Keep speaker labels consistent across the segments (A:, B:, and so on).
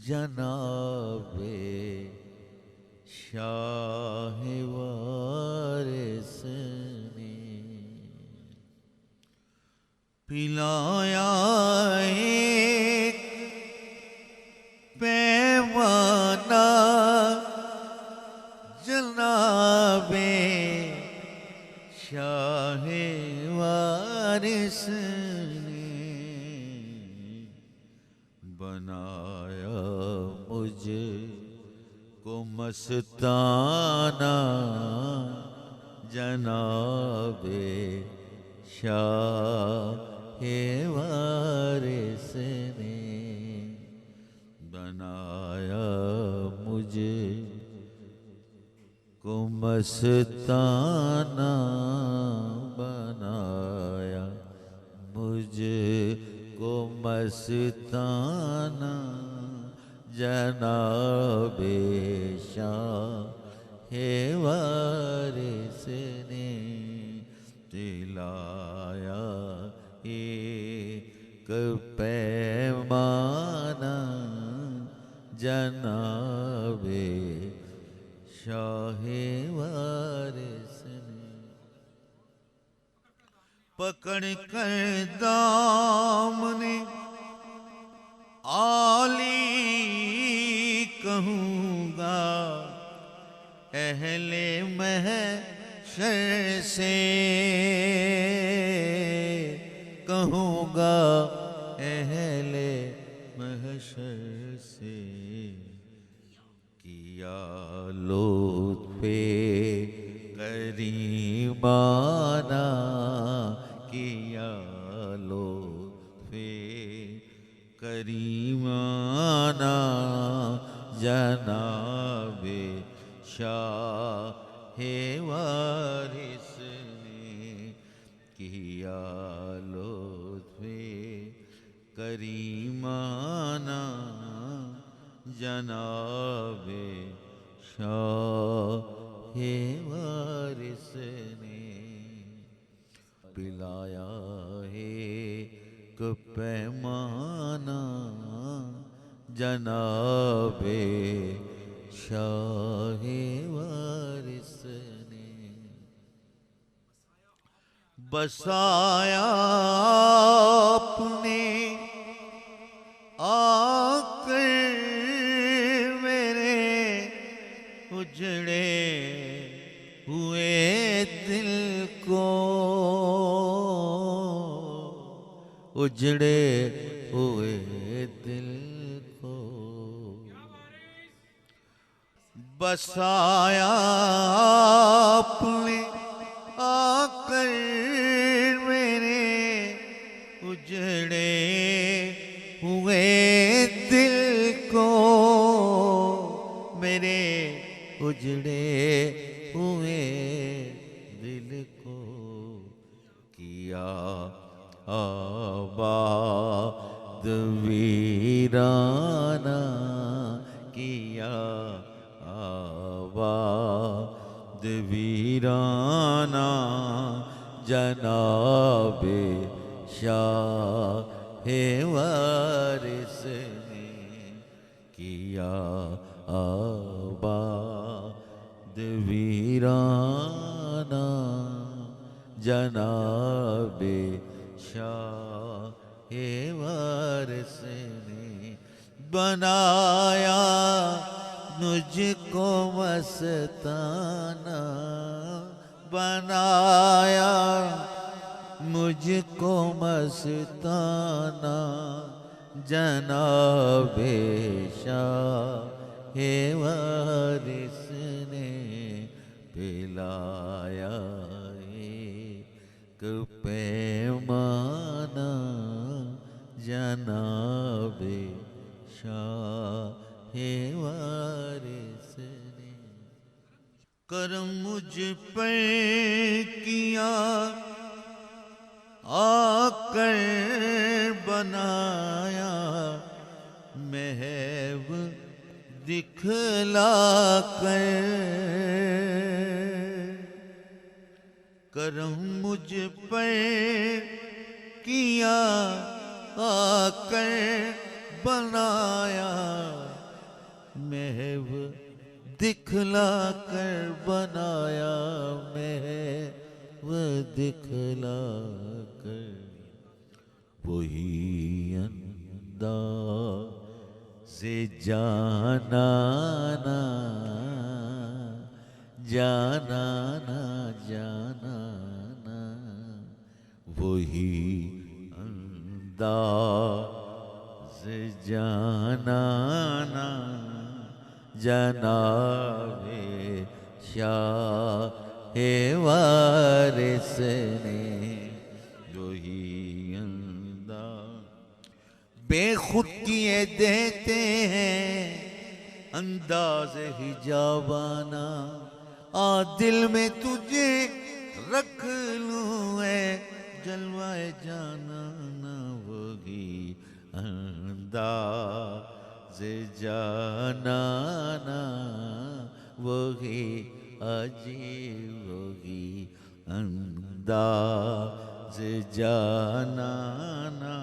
A: जनाबे शाह वारिस ने पिलाया एक पैमाना जनाबे शाह वारिस ने बनाया मुझे को मस्ताना जनाबे शाह वारिस ने बनाया मुझे को मस्ताना बनाया मुझे को मस्ताना जनाबे शाह वारिस ने दिलाया एक पैमाना जनाबे शाह वारिस ने पकड़ कर दामने आली कहूँगा अहले महशर से कहूँगा अहले महशर से किया लुत्फ़े करीमाना किया लुत्फ़े करीमाना जनाबे शाह वारिस ने किया लुत्फ़े करीमाना जनाबे शाह वारिस ने पिलाया एक पैमाना जनाबे शाह वारिस ने बसाया अपने आकर मेरे उजड़े हुए दिल को उजड़े हुए दिल को बसाया अपने आकर मेरे उजड़े हुए दिल को मेरे उजड़े हुए दिल को किया आबाद वीराना किया आबाद वीराना जनाबे शाह वारिस ने किया आबाद वीराना जनाबे शाह वारिस ने बनाया मुझको मस्ताना बनाया मुझको मस्ताना जनाबे शाह वारिस ने पिलाया एक पैमाना जनाबे शाह वारिस ने करम मुझ पर किया आकर बनाया महब दिखला कर करम मुझ पर किया आकर बनाया वो दिखला कर बनाया मैं वो दिखला कर वही अंदाज़ से जाना ना जाना ना जाना ना वही अंदाज़ से जाना ना जनाबे शाहे वारिस ने वही बेखुद किए देते हैं अंदाज हिजाबाना आ दिल में तुझे रख लूं है जलवाए जाना ना वही अंदाज जाना ना वही अजीब वही अंदाज जाना ना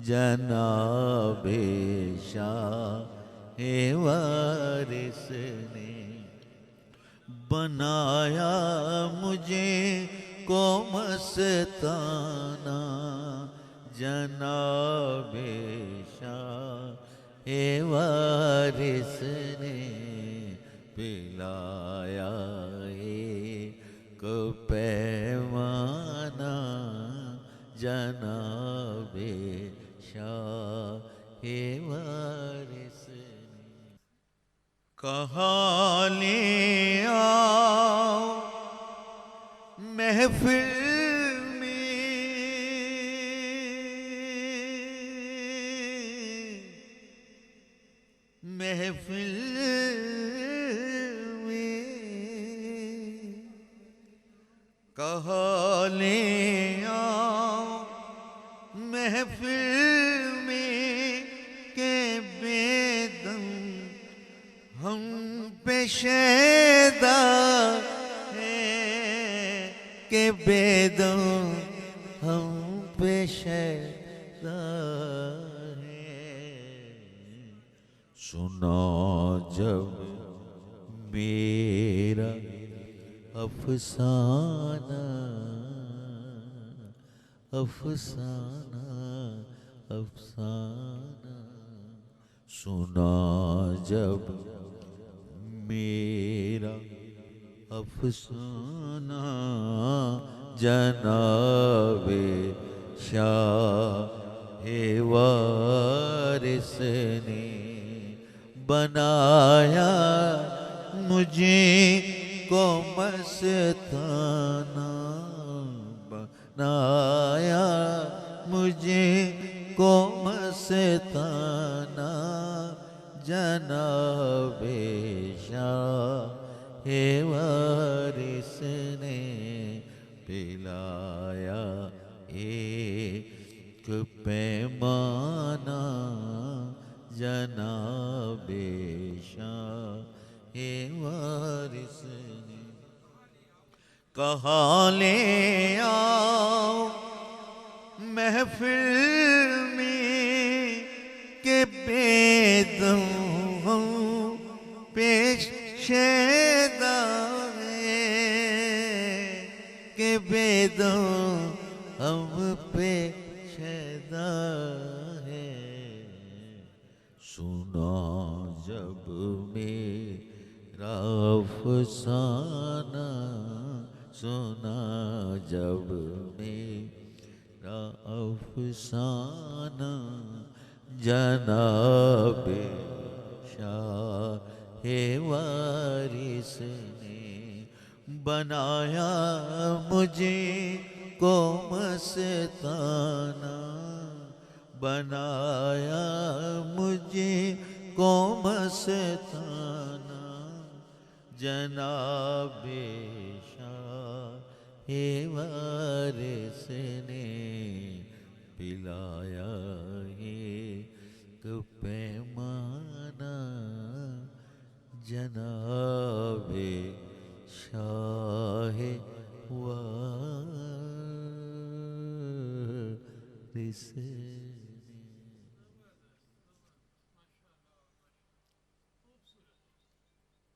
A: जनाबे शाहे वारिस ने बनाया मुझे को मस्ताना जनाबे शाहे वारिस ने पिलाया एक पैमाना जनाबे शाहे वारिस ने कहाँ ले आओ महफिल में महफिल में कहाँ ले आओ महफिल में के बेदम हम पे शैदा है के बेदम हम पे शैदा है सुना जब मेरा अफसाना अफसाना अफसाना सुना जब मेरा अफसाना जनाबे शाहे वारिस ने बनाया मुझे को मस्ताना बनाया मुझे को मस्ताना जनाबे शाहे वारिस ने पिलाया एक पैमाना जनाबे शाहे वारिस ने कहाँ ले आओ महफिल में के बेदम हम पेश शैदा के बेदम हम पे शैदा है सुना जब मेरा अफसाना सुना जब मेरा अफसाना जनाबे शाहे वारिस ने बनाया मुझे को मस्ताना बनाया मुझे को मस्ताना जनाबे शाहे वारिस ने पिलाया एक पैमाना जनाबे शाहे वारिस